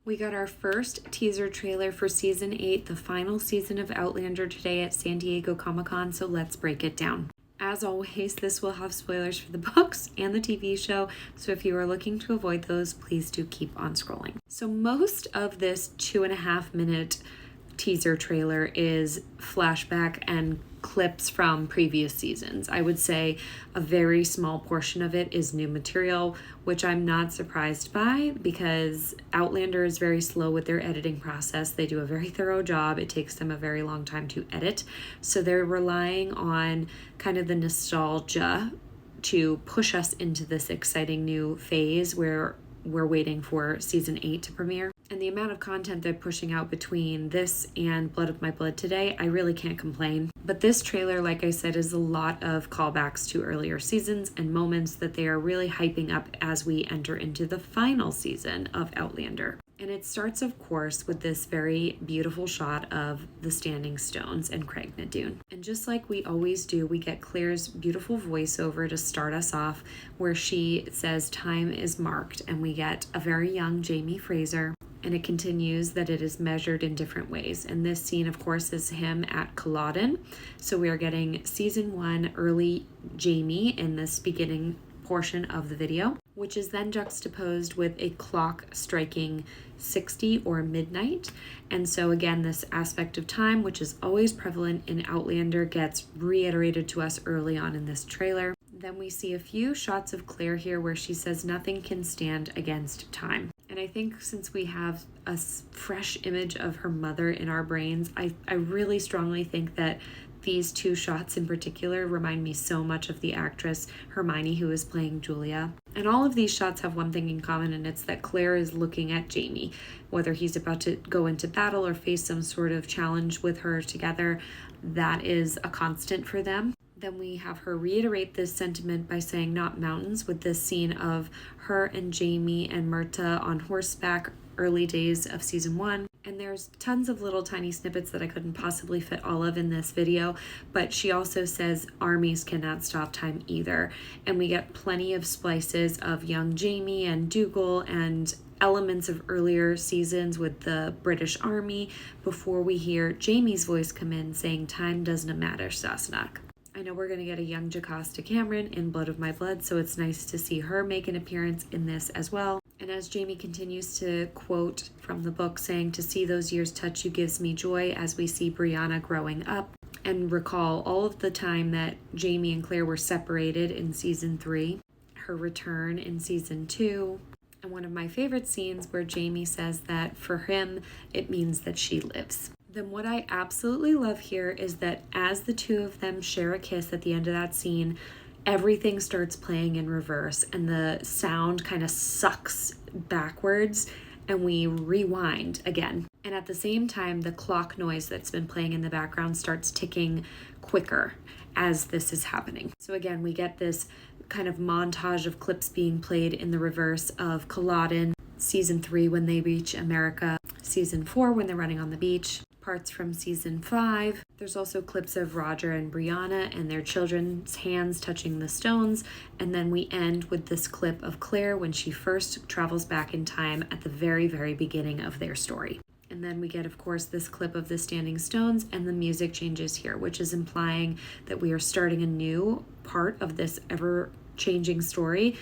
We got our first teaser trailer for Season 8, the final season of Outlander, today at San Diego Comic-Con, so let's break it down. As always, this will have spoilers for the books and the TV show, so if you are looking to avoid those, please do keep on scrolling. So most of this 2.5-minute teaser trailer is flashback and clips from previous seasons. I would say a very small portion of it is new material, which I'm not surprised by because Outlander is very slow with their editing process. They do a very thorough job. It takes them a very long time to edit. So they're relying on kind of the nostalgia to push us into this exciting new phase where we're waiting for Season 8 to premiere. And the amount of content they're pushing out between this and Blood of My Blood today, I really can't complain. But this trailer, like I said, is a lot of callbacks to earlier seasons and moments that they are really hyping up as we enter into the final season of Outlander. And it starts, of course, with this very beautiful shot of the Standing Stones and Craig Nadoon. And just like we always do, we get Claire's beautiful voiceover to start us off, where she says time is marked, and we get a very young Jamie Fraser. And it continues that it is measured in different ways. And this scene, of course, is him at Culloden. So we are getting Season 1 early Jamie in this beginning portion of the video, which is then juxtaposed with a clock striking 60 or midnight. And so again, this aspect of time, which is always prevalent in Outlander, gets reiterated to us early on in this trailer. Then we see a few shots of Claire here where she says nothing can stand against time. And I think since we have a fresh image of her mother in our brains, I really strongly think that these two shots in particular remind me so much of the actress Hermione who is playing Julia. And all of these shots have one thing in common, and it's that Claire is looking at Jamie. Whether he's about to go into battle or face some sort of challenge with her together, that is a constant for them. Then we have her reiterate this sentiment by saying not mountains, with this scene of her and Jamie and Myrta on horseback, early days of Season 1. And there's tons of little tiny snippets that I couldn't possibly fit all of in this video, but she also says armies cannot stop time either. And we get plenty of splices of young Jamie and Dougal and elements of earlier seasons with the British Army before we hear Jamie's voice come in saying time doesn't matter, Sassenach. I know we're going to get a young Jocasta Cameron in Blood of My Blood, so it's nice to see her make an appearance in this as well. And as Jamie continues to quote from the book saying, to see those years touch you gives me joy, as we see Brianna growing up and recall all of the time that Jamie and Claire were separated in Season 3, her return in Season 2, and one of my favorite scenes where Jamie says that for him, it means that she lives. Then what I absolutely love here is that as the two of them share a kiss at the end of that scene, everything starts playing in reverse and the sound kind of sucks backwards and we rewind again. And at the same time, the clock noise that's been playing in the background starts ticking quicker as this is happening. So again, we get this kind of montage of clips being played in the reverse of Culloden, Season 3 when they reach America, Season 4 when they're running on the beach, parts from Season 5. There's also clips of Roger and Brianna and their children's hands touching the stones. And then we end with this clip of Claire when she first travels back in time at the very, very beginning of their story. And then we get, of course, this clip of the Standing Stones, and the music changes here, which is implying that we are starting a new part of this ever-changing story,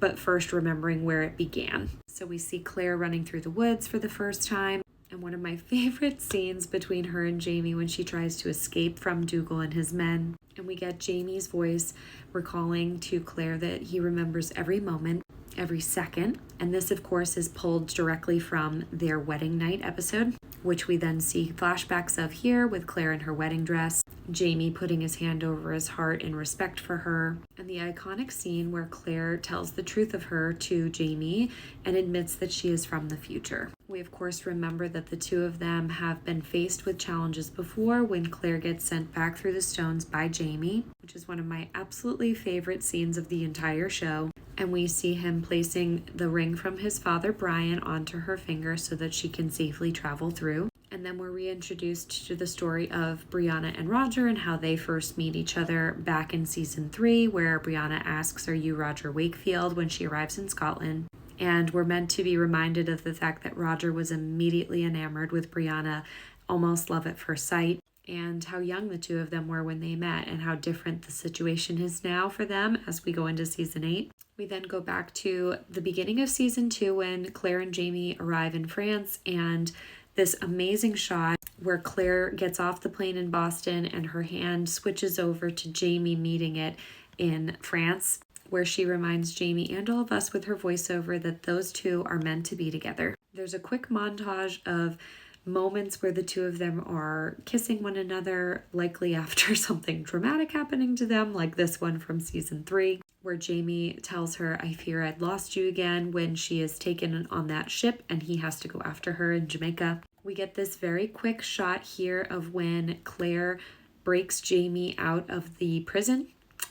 but first remembering where it began. So we see Claire running through the woods for the first time. And one of my favorite scenes between her and Jamie when she tries to escape from Dougal and his men. And we get Jamie's voice recalling to Claire that he remembers every moment, every second. And this, of course, is pulled directly from their wedding night episode, which we then see flashbacks of here with Claire in her wedding dress, Jamie putting his hand over his heart in respect for her, and the iconic scene where Claire tells the truth of her to Jamie and admits that she is from the future. We, of course, remember that the two of them have been faced with challenges before when Claire gets sent back through the stones by Jamie, which is one of my absolutely favorite scenes of the entire show. And we see him placing the ring from his father, Brian, onto her finger so that she can safely travel through. And then we're reintroduced to the story of Brianna and Roger and how they first meet each other back in Season 3, where Brianna asks, "Are you Roger Wakefield?" when she arrives in Scotland. And we're meant to be reminded of the fact that Roger was immediately enamored with Brianna, almost love at first sight, and how young the two of them were when they met and how different the situation is now for them as we go into season 8. We then go back to the beginning of season 2 when Claire and Jamie arrive in France, and this amazing shot where Claire gets off the plane in Boston and her hand switches over to Jamie meeting it in France, where she reminds Jamie and all of us with her voiceover that those two are meant to be together. There's a quick montage of moments where the two of them are kissing one another, likely after something dramatic happening to them, like this one from season 3, where Jamie tells her, "I fear I'd lost you again," when she is taken on that ship and he has to go after her in Jamaica. We get this very quick shot here of when Claire breaks Jamie out of the prison,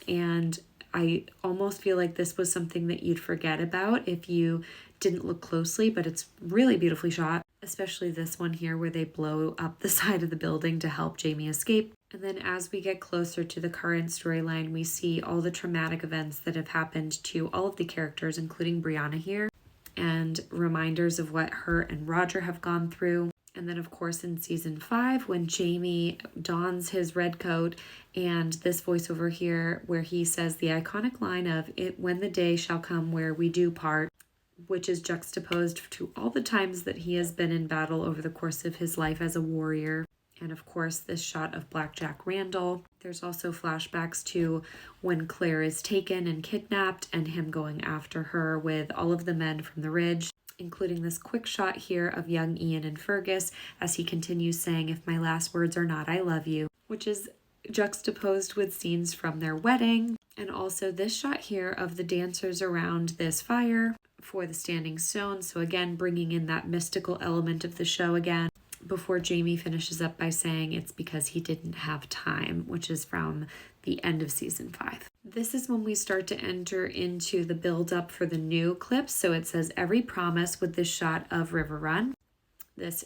and I almost feel like this was something that you'd forget about if you didn't look closely, but it's really beautifully shot, especially this one here where they blow up the side of the building to help Jamie escape. And then as we get closer to the current storyline, we see all the traumatic events that have happened to all of the characters, including Brianna here, and reminders of what her and Roger have gone through. And then, of course, in season 5, when Jamie dons his red coat, and this voiceover here where he says the iconic line of "It when the day shall come where we do part," which is juxtaposed to all the times that he has been in battle over the course of his life as a warrior. And of course, this shot of Blackjack Randall. There's also flashbacks to when Claire is taken and kidnapped and him going after her with all of the men from the Ridge, including this quick shot here of young Ian and Fergus as he continues saying, "If my last words are not I love you," which is juxtaposed with scenes from their wedding. And also this shot here of the dancers around this fire for the Standing Stone. So again, bringing in that mystical element of the show again, before Jamie finishes up by saying it's because he didn't have time, which is from the end of season 5. This is when we start to enter into the build up for the new clips. So it says "Every Promise" with this shot of River Run. This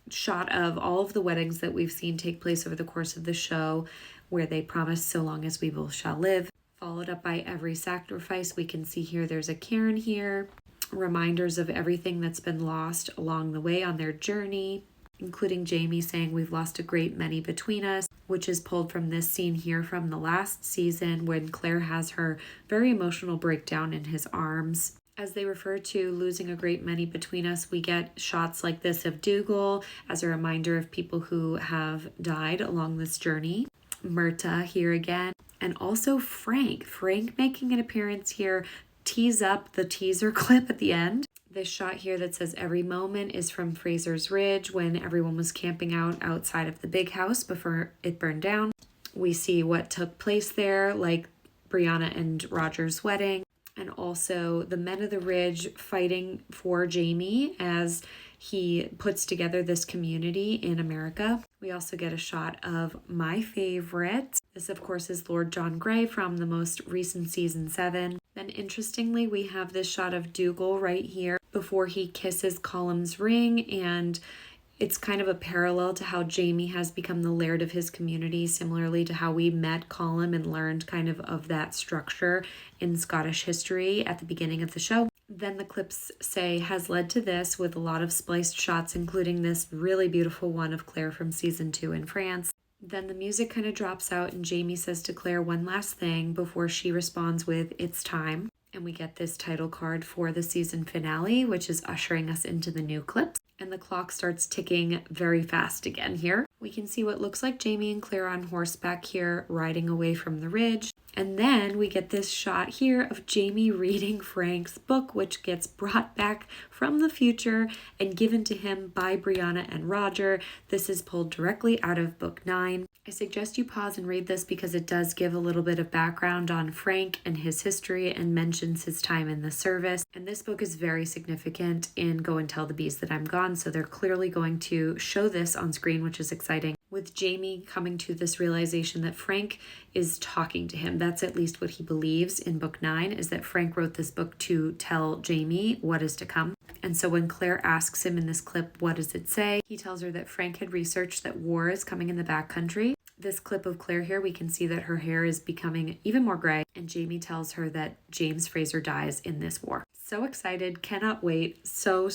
shot of all of the weddings that we've seen take place over the course of the show, where they promise "So long as we both shall live," followed up by "Every Sacrifice." We can see here there's a cairn here, reminders of everything that's been lost along the way on their journey, including Jamie saying "We've lost a great many between us," which is pulled from this scene here from the last season when Claire has her very emotional breakdown in his arms. As they refer to losing a great many between us, we get shots like this of Dougal as a reminder of people who have died along this journey. Myrta here again, and also Frank making an appearance here, tease up the teaser clip at the end. This shot here that says "Every Moment" is from Fraser's Ridge when everyone was camping out outside of the big house before it burned down. We see what took place there, like Brianna and Roger's wedding, and also the men of the Ridge fighting for Jamie as he puts together this community in America. We also get a shot of my favorite. This, of course, is Lord John Grey from the most recent season 7. Then interestingly, we have this shot of Dougal right here before he kisses Colum's ring, and it's kind of a parallel to how Jamie has become the laird of his community, similarly to how we met Colum and learned kind of that structure in Scottish history at the beginning of the show. Then the clips say "has led to this," with a lot of spliced shots, including this really beautiful one of Claire from season 2 in France. Then the music kind of drops out and Jamie says to Claire one last thing before she responds with "It's time." And we get this title card for the season finale, which is ushering us into the new clips. And the clock starts ticking very fast again here. We can see what looks like Jamie and Claire on horseback here, riding away from the ridge. And then we get this shot here of Jamie reading Frank's book, which gets brought back from the future and given to him by Brianna and Roger. This is pulled directly out of book 9. I suggest you pause and read this because it does give a little bit of background on Frank and his history and mentions his time in the service. And this book is very significant in Go and Tell the Bees That I'm Gone, so they're clearly going to show this on screen, which is exciting. With Jamie coming to this realization that Frank is talking to him. That's at least what he believes in book 9, is that Frank wrote this book to tell Jamie what is to come. And so when Claire asks him in this clip, what does it say? He tells her that Frank had researched that war is coming in the backcountry. This clip of Claire here, we can see that her hair is becoming even more gray, and Jamie tells her that James Fraser dies in this war. So excited, cannot wait. So